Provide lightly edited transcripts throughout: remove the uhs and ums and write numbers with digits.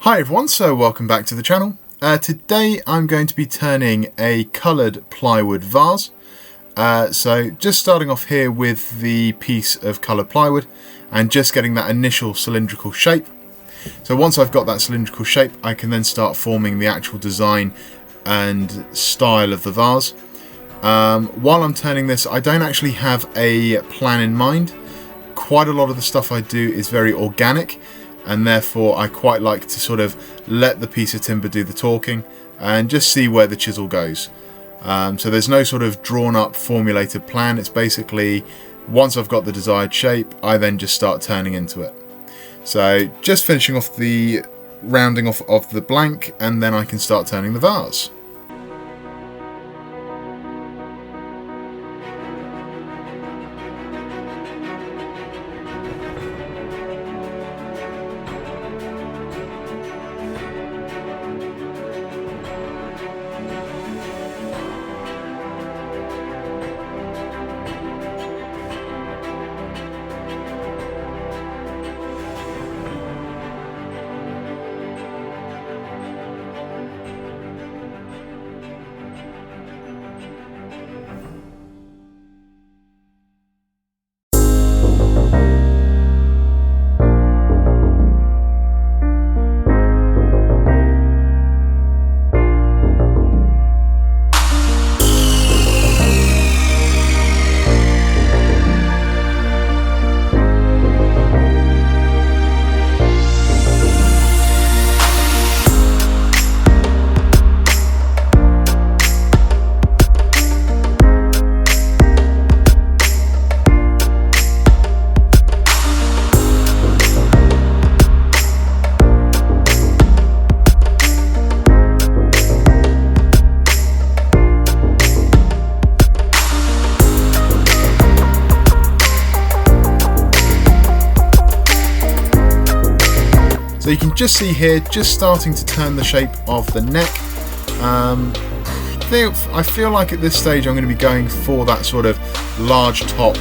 Hi everyone, so welcome back to the channel. Today I'm going to be turning a coloured plywood vase. So just starting off here with the piece of coloured plywood and just getting that initial cylindrical shape. So once I've got that cylindrical shape, I can then start forming the actual design and style of the vase. While I'm turning this, I don't actually have a plan in mind. Quite a lot of the stuff I do is very organic, and therefore I quite like to sort of let the piece of timber do the talking and just see where the chisel goes. So there's no sort of drawn up formulated plan. It's basically once I've got the desired shape, I then just start turning into it. So just finishing off the rounding off of the blank, and then I can start turning the vase. So you can just see here, just starting to turn the shape of the neck. I feel like at this stage I'm going to be going for that sort of large top,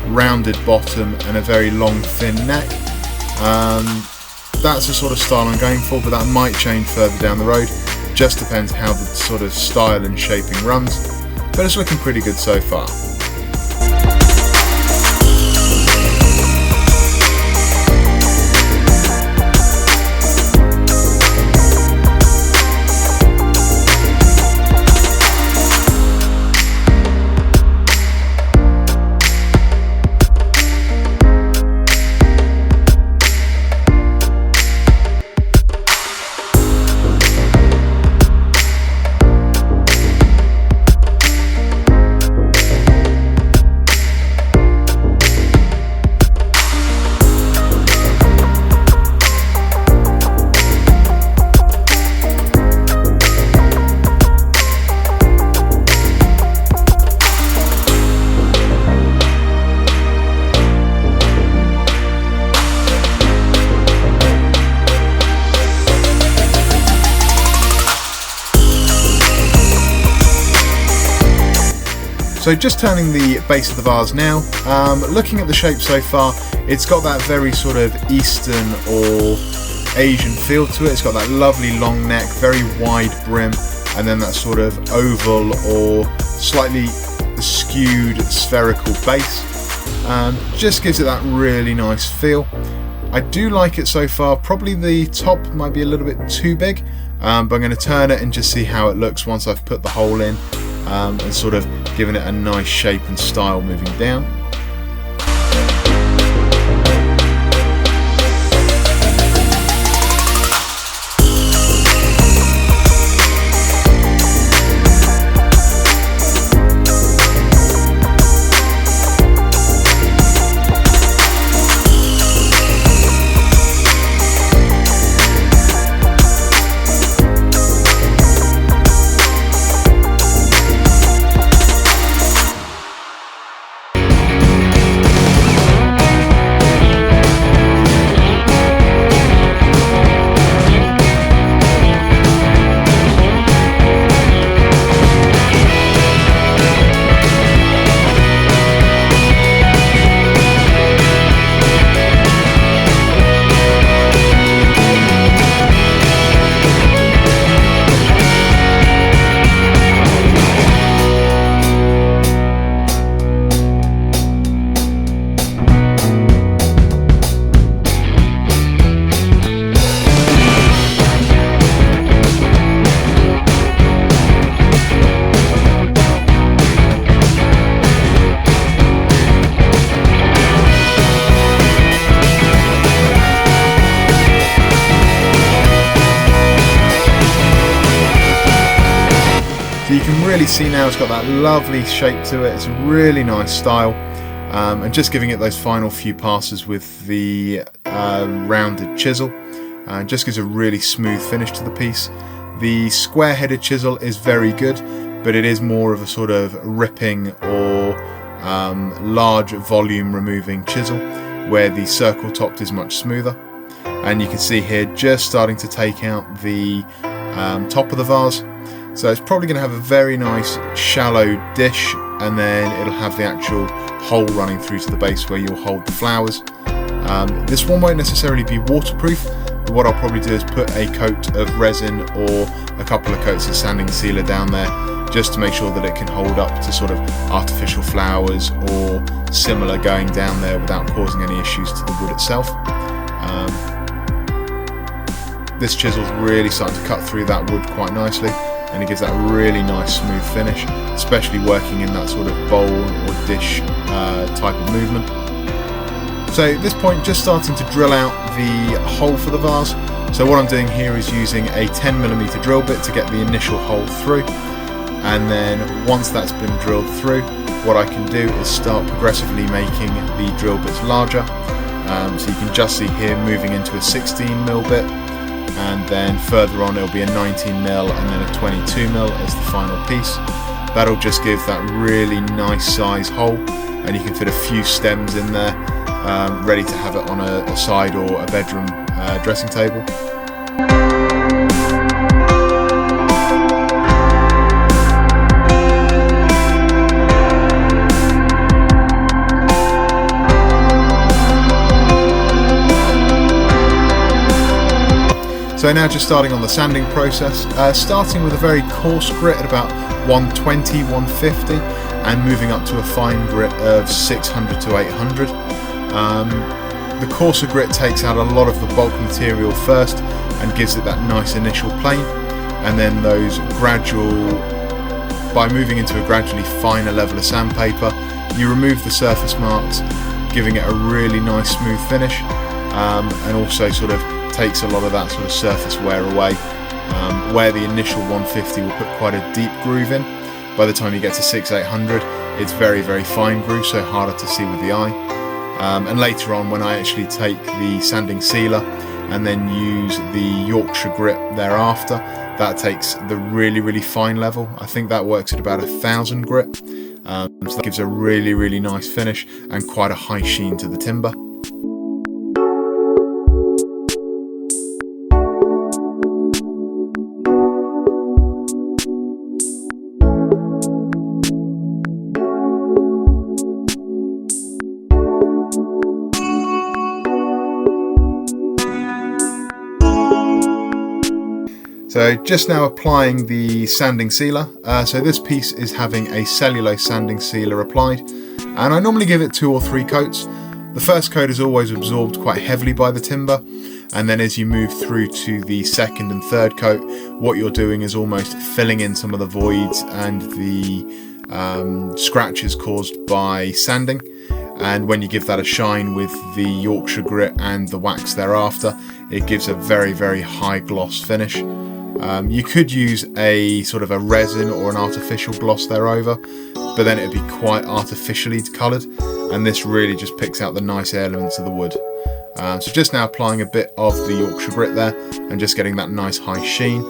rounded bottom and a very long thin neck. That's the sort of style I'm going for, but that might change further down the road. Just depends how the sort of style and shaping runs, but it's looking pretty good so far. So just turning the base of the vase now, looking at the shape so far, it's got that very sort of Eastern or Asian feel to it. It's got that lovely long neck, very wide brim, and then that sort of oval or slightly skewed spherical base. Just gives it that really nice feel. I do like it so far. Probably the top might be a little bit too big, but I'm going to turn it and just see how it looks once I've put the hole in. And sort of giving it a nice shape and style moving down. can really see now it's got that lovely shape to it. It's a really nice style. And just giving it those final few passes with the rounded chisel just gives a really smooth finish to the piece. The square-headed chisel is very good, but it is more of a sort of ripping or large volume removing chisel, where the circle topped is much smoother. And you can see here just starting to take out the top of the vase. So it's probably going to have a very nice shallow dish, and then it'll have the actual hole running through to the base where you'll hold the flowers. This one won't necessarily be waterproof, but what I'll probably do is put a coat of resin or a couple of coats of sanding sealer down there, just to make sure that it can hold up to sort of artificial flowers or similar going down there without causing any issues to the wood itself. This chisel's really starting to cut through that wood quite nicely, and it gives that really nice smooth finish, especially working in that sort of bowl or dish type of movement. So at this point, just starting to drill out the hole for the vase. So what I'm doing here is using a 10mm drill bit to get the initial hole through, and then once that's been drilled through, what I can do is start progressively making the drill bits larger. So you can just see here moving into a 16mm bit, and then further on it'll be a 19mm and then a 22mm as the final piece. That'll just give that really nice size hole, and you can fit a few stems in there, ready to have it on a side or a bedroom dressing table. So now just starting on the sanding process, starting with a very coarse grit at about 120, 150, and moving up to a fine grit of 600 to 800. The coarser grit takes out a lot of the bulk material first and gives it that nice initial plane, and then those by moving into a gradually finer level of sandpaper, you remove the surface marks, giving it a really nice smooth finish, and also sort of takes a lot of that sort of surface wear away. Where the initial 150 will put quite a deep groove in, by the time you get to 600-800 it's very, very fine groove, so harder to see with the eye. And later on, when I actually take the sanding sealer and then use the Yorkshire grit thereafter, that takes the really, really fine level. I think that works at about 1000 grit, so that gives a really, really nice finish and quite a high sheen to the timber. So just now applying the sanding sealer. So this piece is having a cellulose sanding sealer applied, and I normally give it 2 or 3 coats. The first coat is always absorbed quite heavily by the timber, and then as you move through to the second and third coat, what you're doing is almost filling in some of the voids and the scratches caused by sanding. And when you give that a shine with the Yorkshire grit and the wax thereafter, it gives a very, very high gloss finish. You could use a sort of a resin or an artificial gloss thereover, but then it'd be quite artificially coloured, and this really just picks out the nice elements of the wood. So just now applying a bit of the Yorkshire grit there and just getting that nice high sheen,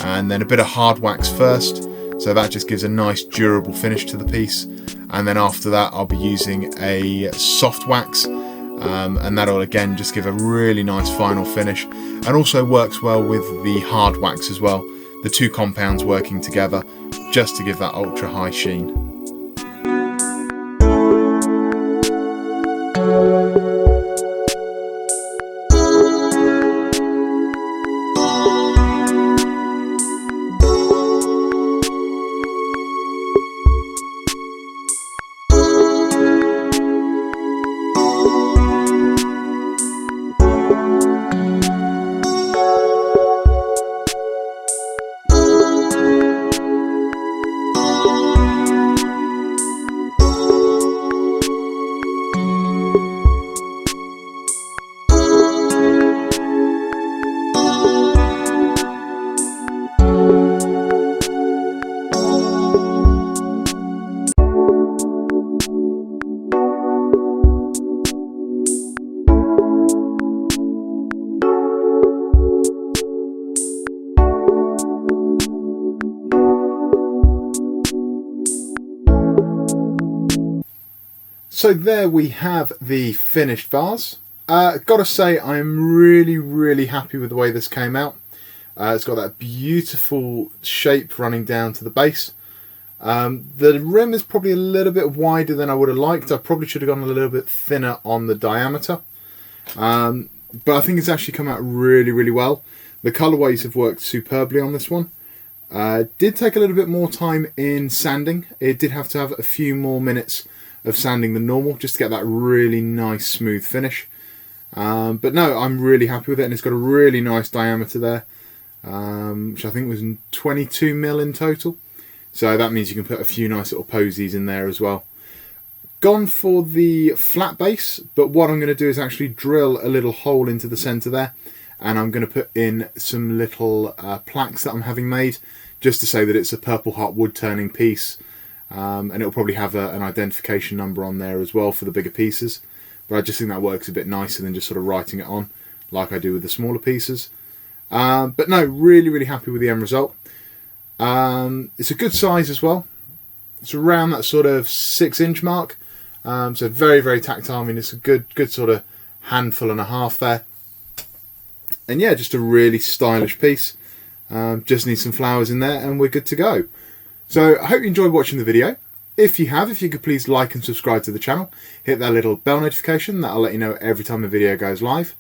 and then a bit of hard wax first, so that just gives a nice durable finish to the piece. And then after that I'll be using a soft wax, and that'll again just give a really nice final finish, and also works well with the hard wax as well, the 2 compounds working together just to give that ultra high sheen. So there we have the finished vase. Gotta say, I'm really happy with the way this came out. It's got that beautiful shape running down to the base. The rim is probably a little bit wider than I would have liked. I probably should have gone a little bit thinner on the diameter. But I think it's actually come out really well. The colourways have worked superbly on this one. Did take a little bit more time in sanding. It did have to have a few more minutes of sanding than normal just to get that really nice smooth finish. But no, I'm really happy with it, and it's got a really nice diameter there, which I think was 22mm in total. So that means you can put a few nice little posies in there as well. Gone for the flat base, but what I'm going to do is actually drill a little hole into the centre there, and I'm going to put in some little plaques that I'm having made, just to say that it's a Purple Heart wood turning piece. And it'll probably have an identification number on there as well for the bigger pieces. But I just think that works a bit nicer than just sort of writing it on like I do with the smaller pieces. But no, really happy with the end result. It's a good size as well. It's around that sort of 6-inch mark. So very tactile. I mean, it's a good sort of handful and a half there. And yeah, just a really stylish piece. Just need some flowers in there and we're good to go. So I hope you enjoyed watching the video. If you have, if you could please like and subscribe to the channel, hit that little bell notification, that'll let you know every time a video goes live.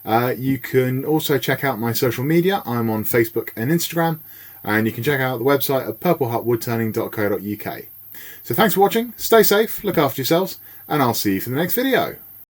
You can also check out my social media. I'm on Facebook and Instagram, and you can check out the website at purpleheartwoodturning.co.uk. So thanks for watching, stay safe, look after yourselves, and I'll see you for the next video.